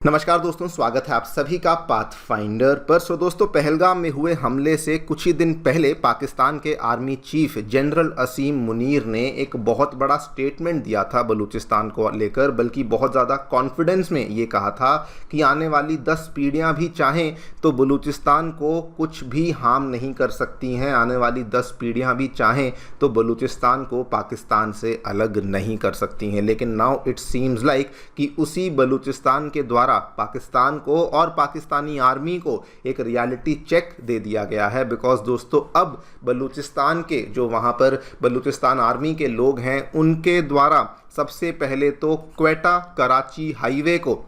नमस्कार दोस्तों, स्वागत है आप सभी का पाथफाइंडर पर। दोस्तों, पहलगाम में हुए हमले से कुछ ही दिन पहले पाकिस्तान के आर्मी चीफ जनरल असीम मुनीर ने एक बहुत बड़ा स्टेटमेंट दिया था बलूचिस्तान को लेकर, बल्कि बहुत ज़्यादा कॉन्फिडेंस में ये कहा था कि आने वाली 10 पीढ़ियाँ भी चाहें तो बलूचिस्तान को कुछ भी हार्म नहीं कर सकती हैं। आने वाली 10 पीढ़ियाँ भी चाहें तो बलूचिस्तान को पाकिस्तान से अलग नहीं कर सकती हैं। लेकिन नाउ इट सीम्स लाइक कि उसी बलूचिस्तान के द्वारा पाकिस्तान को और पाकिस्तानी आर्मी को एक रियलिटी चेक दे दिया गया है। बिकॉज दोस्तों, अब बलूचिस्तान के जो वहां पर बलूचिस्तान आर्मी के लोग हैं, उनके द्वारा सबसे पहले तो क्वेटा कराची हाईवे को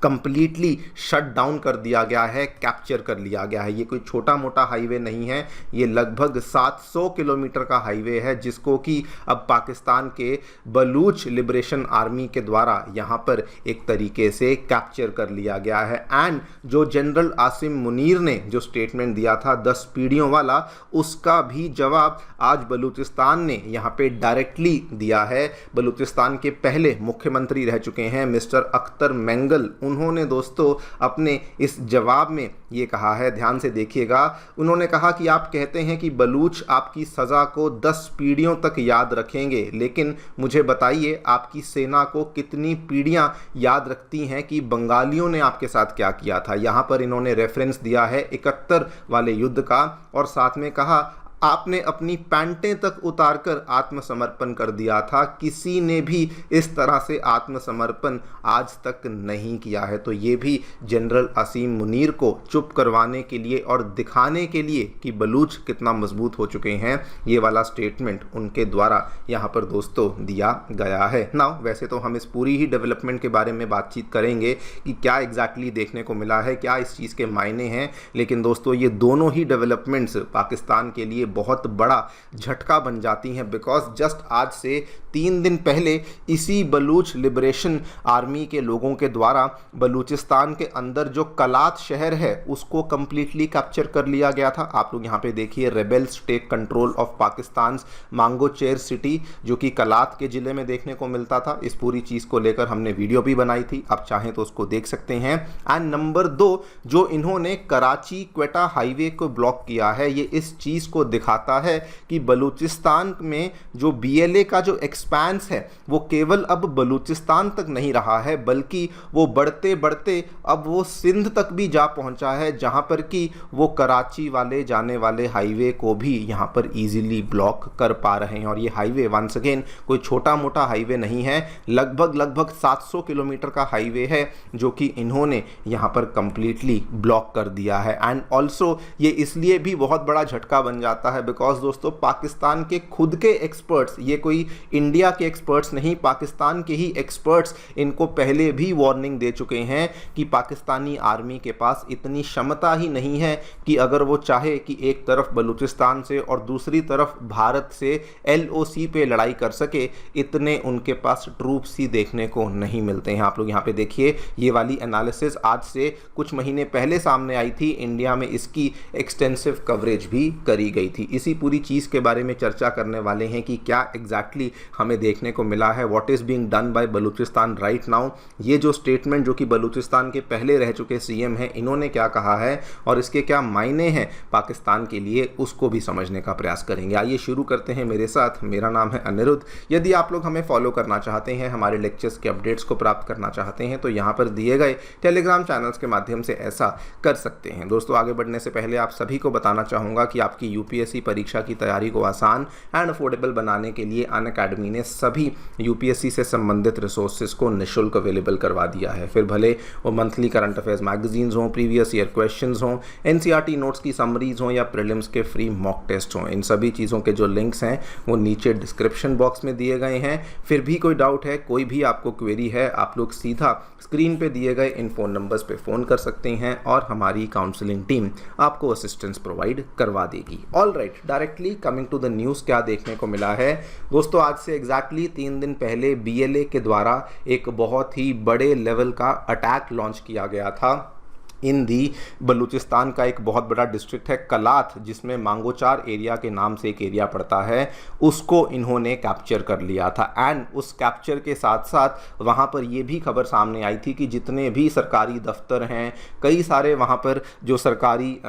कंप्लीटली शट डाउन कर दिया गया है, कैप्चर कर लिया गया है। ये कोई छोटा मोटा हाईवे नहीं है, ये लगभग 700 किलोमीटर का हाईवे है, जिसको कि अब पाकिस्तान के बलूच लिबरेशन आर्मी के द्वारा यहाँ पर एक तरीके से कैप्चर कर लिया गया है। एंड जो जनरल आसिम मुनीर ने जो स्टेटमेंट दिया था 10 पीढ़ियों वाला, उसका भी जवाब आज बलूचिस्तान ने यहाँ पे डायरेक्टली दिया है। बलूचिस्तान के पहले मुख्यमंत्री रह चुके हैं मिस्टर अख्तर मेंगल, उन्होंने दोस्तों अपने इस जवाब में ये कहा है, ध्यान से देखिएगा। उन्होंने कहा कि आप कहते हैं कि बलूच आपकी सज़ा को 10 पीढ़ियों तक याद रखेंगे, लेकिन मुझे बताइए आपकी सेना को कितनी पीढ़ियां याद रखती हैं कि बंगालियों ने आपके साथ क्या किया था। यहाँ पर इन्होंने रेफरेंस दिया है 71 वाले युद्ध का, और साथ में कहा आपने अपनी पैंटें तक उतारकर आत्मसमर्पण कर दिया था। किसी ने भी इस तरह से आत्मसमर्पण आज तक नहीं किया है। तो ये भी जनरल असीम मुनीर को चुप करवाने के लिए और दिखाने के लिए कि बलूच कितना मजबूत हो चुके हैं, ये वाला स्टेटमेंट उनके द्वारा यहाँ पर दोस्तों दिया गया है। नाउ वैसे तो हम इस पूरी ही डेवलपमेंट के बारे में बातचीत करेंगे कि क्या एग्जैक्टली देखने को मिला है, क्या इस चीज़ के मायने हैं। लेकिन दोस्तों, ये दोनों ही डेवलपमेंट्स पाकिस्तान के लिए बहुत बड़ा झटका बन जाती हैं। बिकॉज जस्ट आज से 3 दिन पहले इसी बलूच लिबरेशन आर्मी के लोगों के द्वारा बलूचिस्तान के अंदर जो कलात शहर है उसको कंप्लीटली कैप्चर कर लिया गया था। आप लोग यहाँ पे देखिए, rebels take control of Pakistan Mangochar city, जो कि कलात के ज़िले में देखने को मिलता था। इस पूरी चीज़ को लेकर हमने वीडियो भी बनाई थी, आप चाहें तो उसको देख सकते हैं। एंड नंबर 2, जो इन्होंने कराची क्वेटा हाईवे को ब्लॉक किया है, ये इस चीज़ को दिखाता है कि बलूचिस्तान में जो BLA का जो एक्सपेंस है वो केवल अब बलूचिस्तान तक नहीं रहा है, बल्कि वो बढ़ते बढ़ते अब वो सिंध तक भी जा पहुंचा है, जहां पर कि वो कराची वाले जाने वाले हाईवे को भी यहां पर इजीली ब्लॉक कर पा रहे हैं। और ये हाईवे वंस अगेन कोई छोटा मोटा हाईवे नहीं है, लगभग 700 किलोमीटर का हाईवे है, जो कि इन्होंने यहां पर कंप्लीटली ब्लॉक कर दिया है। एंड ऑल्सो ये इसलिए भी बहुत बड़ा झटका बन जाता है बिकॉज दोस्तों, पाकिस्तान के खुद के एक्सपर्ट्स, ये कोई इंडिया के एक्सपर्ट्स नहीं, पाकिस्तान के ही एक्सपर्ट्स इनको पहले भी वार्निंग दे चुके हैं कि पाकिस्तानी आर्मी के पास इतनी क्षमता ही नहीं है कि अगर वो चाहे कि एक तरफ बलूचिस्तान से और दूसरी तरफ भारत से LOC पे लड़ाई कर सके, इतने उनके पास ट्रूप्स ही देखने को नहीं मिलते हैं। आप लोग यहाँ पे देखिए, ये वाली एनालिसिस आज से कुछ महीने पहले सामने आई थी, इंडिया में इसकी एक्सटेंसिव कवरेज भी करी गई थी। इसी पूरी चीज़ के बारे में चर्चा करने वाले हैं कि क्या एग्जैक्टली हमें देखने को मिला है, what is being done by Balochistan right now. ये जो स्टेटमेंट जो कि बलूचिस्तान के पहले रह चुके CM हैं, इन्होंने क्या कहा है और इसके क्या मायने हैं पाकिस्तान के लिए, उसको भी समझने का प्रयास करेंगे। आइए शुरू करते हैं मेरे साथ। मेरा नाम है अनिरुद्ध। यदि आप लोग हमें फॉलो करना चाहते हैं, हमारे लेक्चर्स के अपडेट्स को प्राप्त करना चाहते हैं, तो यहाँ पर दिए गए टेलीग्राम चैनल्स के माध्यम से ऐसा कर सकते हैं। दोस्तों, आगे बढ़ने से पहले आप सभी को बताना चाहूँगा कि आपकी UPSC परीक्षा की तैयारी को आसान एंड अफोर्डेबल बनाने के लिए अनअकैडमी ने सभी UPSC से संबंधित रिसोर्सेज को निःशुल्क अवेलेबल करवा दिया है। फिर भले वो मंथली करंट अफेयर्स मैगजीन्स हों, प्रीवियस ईयर क्वेश्चंस हों, NCERT नोट्स की समरीज हों या प्रीलिम्स के फ्री मॉक टेस्ट हों, इन सभी चीज़ों के जो लिंक्स हैं वो नीचे डिस्क्रिप्शन बॉक्स में दिए गए हैं। फिर भी कोई डाउट है, कोई भी आपको क्वेरी है, आप लोग सीधा स्क्रीन पे दिए गए इन फ़ोन नंबर्स पे फ़ोन कर सकते हैं और हमारी काउंसलिंग टीम आपको असिस्टेंस प्रोवाइड करवा देगी। All right, directly coming to the news, क्या देखने को मिला है दोस्तों। आज से एग्जैक्टली 3 दिन पहले BLA के द्वारा एक बहुत ही बड़े लेवल का अटैक लॉन्च किया गया था इन दी बलूचिस्तान का एक बहुत बड़ा डिस्ट्रिक्ट है कलात, जिसमें मांगोचार एरिया के नाम से एक एरिया पड़ता है, उसको इन्होंने कैप्चर कर लिया था। एंड उस कैप्चर के साथ साथ वहाँ पर ये भी खबर सामने आई थी कि जितने भी सरकारी दफ्तर हैं, कई सारे वहाँ पर जो सरकारी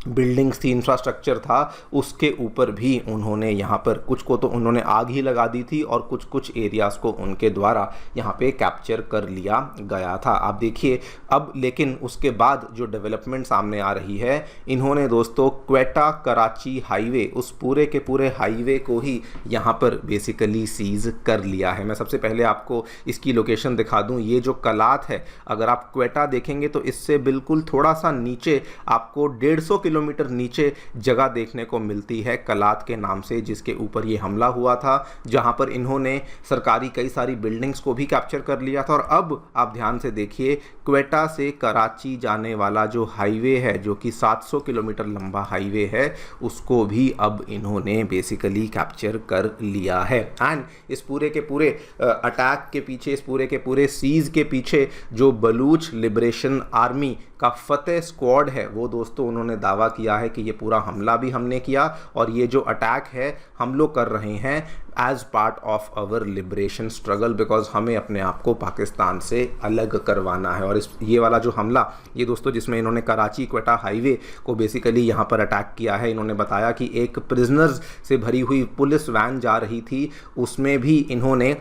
बिल्डिंग्स थी, इंफ्रास्ट्रक्चर था, उसके ऊपर भी उन्होंने यहाँ पर कुछ को तो उन्होंने आग ही लगा दी थी और कुछ कुछ एरियाज़ को उनके द्वारा यहाँ पे कैप्चर कर लिया गया था। आप देखिए अब, लेकिन उसके बाद जो डेवलपमेंट सामने आ रही है, इन्होंने दोस्तों क्वेटा कराची हाईवे, उस पूरे के पूरे हाईवे को ही यहाँ पर बेसिकली सीज कर लिया है। मैं सबसे पहले आपको इसकी लोकेशन दिखा दूँ। ये जो कलात है, अगर आप क्वेटा देखेंगे तो इससे बिल्कुल थोड़ा सा नीचे आपको 150 किलोमीटर नीचे जगह देखने को मिलती है कलात के नाम से, जिसके ऊपर ये हमला हुआ था, जहां पर इन्होंने सरकारी कई सारी बिल्डिंग्स को भी कैप्चर कर लिया था। और अब आप ध्यान से देखिए, क्वेटा से कराची जाने वाला जो हाईवे है, जो कि 700 किलोमीटर लंबा हाईवे है, उसको भी अब इन्होंने बेसिकली कैप्चर कर लिया है। एंड इस पूरे के पूरे अटैक के पीछे, इस पूरे के पूरे सीज के पीछे जो बलूच लिबरेशन आर्मी का फतेह स्क्वाड है, वो दोस्तों उन्होंने दावा किया है कि ये पूरा हमला भी हमने किया और ये जो अटैक है हम लोग कर रहे हैं as part of our liberation struggle, because हमें अपने आप को पाकिस्तान से अलग करवाना है। और ये वाला जो हमला, ये दोस्तों जिसमें इन्होंने कराची क्वेटा हाईवे को बेसिकली यहाँ पर अटैक किया है, इन्होंने बताया कि एक प्रिजनर्स से भरी हुई पुलिस वैन जा रही थी, उसमें भी इन्होंने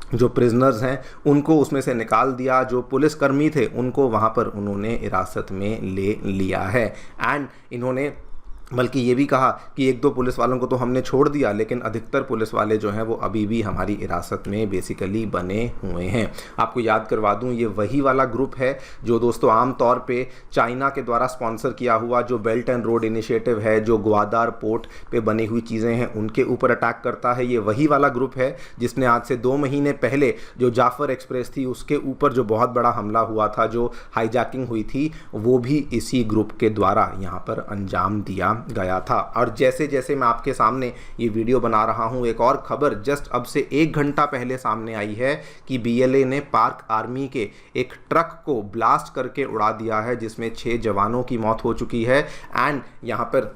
जो प्रिजनर्स हैं उनको उसमें से निकाल दिया, जो पुलिसकर्मी थे उनको वहाँ पर उन्होंने हिरासत में ले लिया है। एंड इन्होंने बल्कि ये भी कहा कि एक दो पुलिस वालों को तो हमने छोड़ दिया, लेकिन अधिकतर पुलिस वाले जो हैं वो अभी भी हमारी हिरासत में बेसिकली बने हुए हैं। आपको याद करवा दूं, ये वही वाला ग्रुप है जो दोस्तों आम तौर पे चाइना के द्वारा स्पॉन्सर किया हुआ जो बेल्ट एंड रोड इनिशिएटिव है, जो ग्वादार पोर्ट पे बनी हुई चीज़ें हैं उनके ऊपर अटैक करता है। ये वही वाला ग्रुप है जिसने आज से 2 महीने पहले जो जाफर एक्सप्रेस थी उसके ऊपर जो बहुत बड़ा हमला हुआ था, जो हाईजैकिंग हुई थी, वो भी इसी ग्रुप के द्वारा यहाँ पर अंजाम दिया गया था। और जैसे जैसे मैं आपके सामने ये वीडियो बना रहा हूँ, एक और खबर जस्ट अब से 1 घंटा पहले सामने आई है कि बीएलए ने पाक आर्मी के एक ट्रक को ब्लास्ट करके उड़ा दिया है, जिसमें 6 जवानों की मौत हो चुकी है। एंड यहाँ पर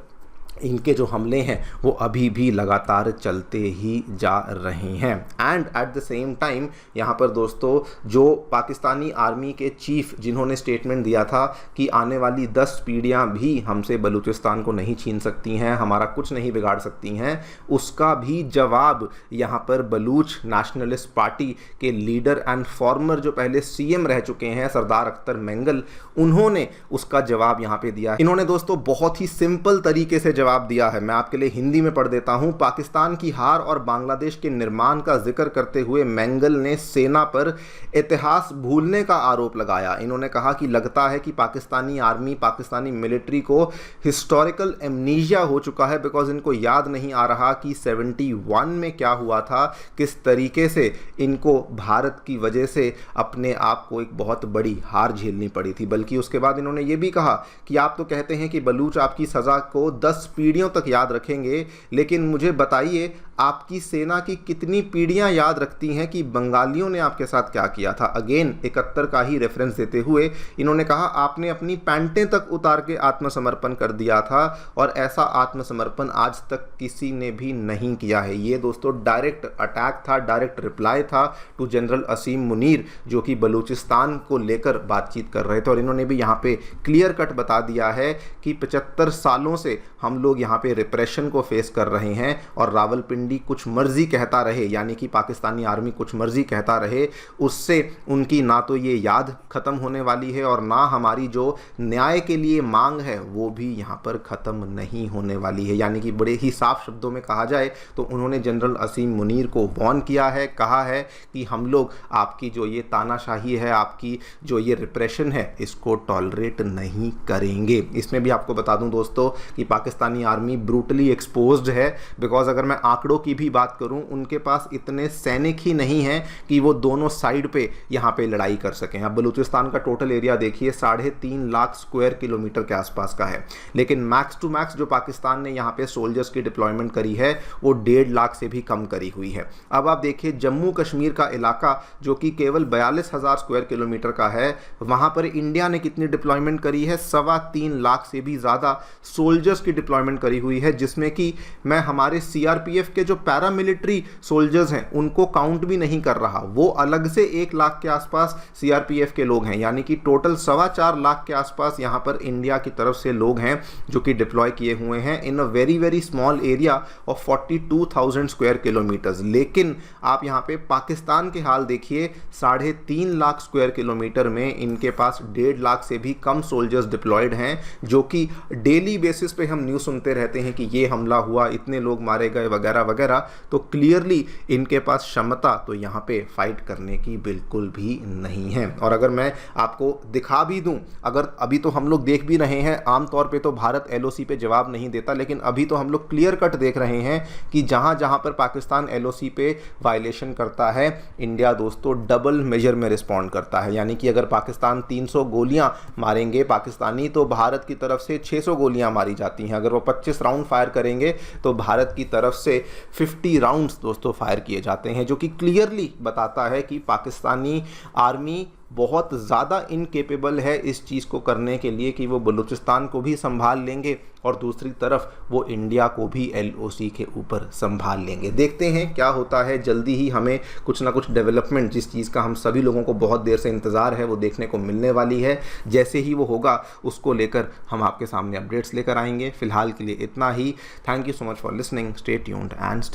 इनके जो हमले हैं वो अभी भी लगातार चलते ही जा रहे हैं। And at the same time यहाँ पर दोस्तों जो पाकिस्तानी आर्मी के चीफ जिन्होंने स्टेटमेंट दिया था कि आने वाली 10 पीढ़ियाँ भी हमसे बलूचिस्तान को नहीं छीन सकती हैं, हमारा कुछ नहीं बिगाड़ सकती हैं, उसका भी जवाब यहाँ पर बलूच नेशनलिस्ट पार्टी के लीडर एंड फॉर्मर जो पहले सीएम रह चुके हैं सरदार अख्तर मेंगल, उन्होंने उसका जवाब यहाँ पे दिया। इन्होंने दोस्तों बहुत ही सिंपल तरीके से जवाब दिया है, मैं आपके लिए हिंदी में पढ़ देता हूं। पाकिस्तान की हार और बांग्लादेश के निर्माण का जिक्र करते हुए मेंगल ने सेना पर इतिहास भूलने का आरोप लगाया। इन्होंने कहा कि लगता है कि पाकिस्तानी आर्मी, पाकिस्तानी मिलिट्री को हिस्टोरिकल एमनीशिया हो चुका है, बिकॉज इनको याद नहीं आ रहा कि 71 में क्या हुआ था, किस तरीके से इनको भारत की वजह से अपने आप को एक बहुत बड़ी हार झेलनी पड़ी थी। बल्कि उसके बाद इन्होंने ये भी कहा कि आप तो कहते हैं कि बलूच आपकी सज़ा को 10 पीढ़ियों तक याद रखेंगे, लेकिन मुझे बताइए आपकी सेना की कितनी पीढ़ियां याद रखती हैं कि बंगालियों ने आपके साथ क्या किया था। अगेन 71 का ही रेफरेंस देते हुए इन्होंने कहा आपने अपनी पैंटें तक उतार के आत्मसमर्पण कर दिया था और ऐसा आत्मसमर्पण आज तक किसी ने भी नहीं किया है। ये दोस्तों डायरेक्ट अटैक था, डायरेक्ट रिप्लाई था टू जनरल असीम मुनीर, जो कि बलूचिस्तान को लेकर बातचीत कर रहे थे। और इन्होंने भी यहाँ पे क्लियर कट बता दिया है कि 75 सालों से हम लोग यहाँ पे रिप्रेशन को फेस कर रहे हैं और रावलपिंडी कुछ मर्जी कहता रहे, यानी कि पाकिस्तानी आर्मी कुछ मर्जी कहता रहे, उससे उनकी ना तो ये याद खत्म होने वाली है और ना हमारी जो न्याय के लिए मांग है वो भी यहाँ पर खत्म नहीं होने वाली है। यानी कि बड़े ही साफ शब्दों में कहा जाए तो उन्होंने जनरल असीम मुनीर को वार्न किया है, कहा है कि हम लोग आपकी जो ये तानाशाही है, आपकी जो ये रिप्रेशन है, इसको टॉलरेट नहीं करेंगे। इसमें भी आपको बता दूं दोस्तों कि Pakistani Pakistani army brutally exposed है, बिकॉज अगर मैं आंकड़ों की भी बात करूं, उनके पास इतने सैनिक ही नहीं हैं कि वो दोनों साइड पे यहाँ पे लड़ाई कर सकें। अब बलूचिस्तान का टोटल एरिया देखिए 3.5 लाख स्क्वायर किलोमीटर के आसपास का है, लेकिन मैक्स टू मैक्स जो पाकिस्तान ने यहाँ पे सोल्जर्स की डिप्लॉयमेंट करी है वो 1.5 लाख से भी कम करी हुई है। अब आप देखिए जम्मू कश्मीर का इलाका जो कि केवल 42,000 स्क्वायर किलोमीटर का है, वहां पर इंडिया ने कितनी डिप्लॉयमेंट करी है? 3.25 लाख से भी ज़्यादा सोल्जर्स की डिप्लॉयमेंट करी हुई है, जिसमें कि मैं हमारे सीआरपीएफ के जो पैरामिलिट्री सोल्जर्स हैं उनको काउंट भी नहीं कर रहा। वो अलग से 1 लाख के आसपास सीआरपीएफ के लोग हैं, यानी कि टोटल 4.25 लाख के आसपास यहाँ पर इंडिया की तरफ से लोग हैं जो कि डिप्लॉय किए हुए हैं in a very very small area of 42,000 square kilometres. लेकिन आप यहाँ पे पाकिस्तान के हाल देखिए, 3.5 लाख स्क्वायर किलोमीटर में इनके पास 1.5 लाख से भी कम सोल्जर्स डिप्लॉयड हैं, जो कि डेली बेसिस पे हम न्यूज़ सुनते रहते हैं कि ये हमला हुआ, इतने लोग मारे गए वगैरह वगैरह। तो क्लियरली इनके पास क्षमता तो यहाँ पे फाइट करने की बिल्कुल भी नहीं है। और अगर मैं आपको दिखा भी दूं, अगर अभी तो हम लोग देख भी रहे हैं, आमतौर पे तो भारत एलओसी पे जवाब नहीं देता, लेकिन अभी तो हम लोग क्लियर कट देख रहे हैं कि जहां जहां पर पाकिस्तान एलओसी पे वायलेशन करता है, इंडिया दोस्तों डबल मेजर में रिस्पॉन्ड करता है। यानी कि अगर पाकिस्तान 300 गोलियां मारेंगे पाकिस्तानी, तो भारत की तरफ से 600 गोलियां मारी जाती हैं। अगर वो 25 राउंड फायर करेंगे तो भारत की तरफ से 50 राउंड्स दोस्तों फायर किए जाते हैं, जो कि क्लियरली बताता है कि पाकिस्तानी आर्मी बहुत ज़्यादा इनकेपेबल है इस चीज़ को करने के लिए कि वो बलूचिस्तान को भी संभाल लेंगे और दूसरी तरफ वो इंडिया को भी एलओसी के ऊपर संभाल लेंगे। देखते हैं क्या होता है। जल्दी ही हमें कुछ ना कुछ डेवलपमेंट, जिस चीज़ का हम सभी लोगों को बहुत देर से इंतज़ार है, वो देखने को मिलने वाली है। जैसे ही वो होगा उसको लेकर हम आपके सामने अपडेट्स लेकर आएंगे। फिलहाल के लिए इतना ही। Thank you so much for listening. Stay tuned and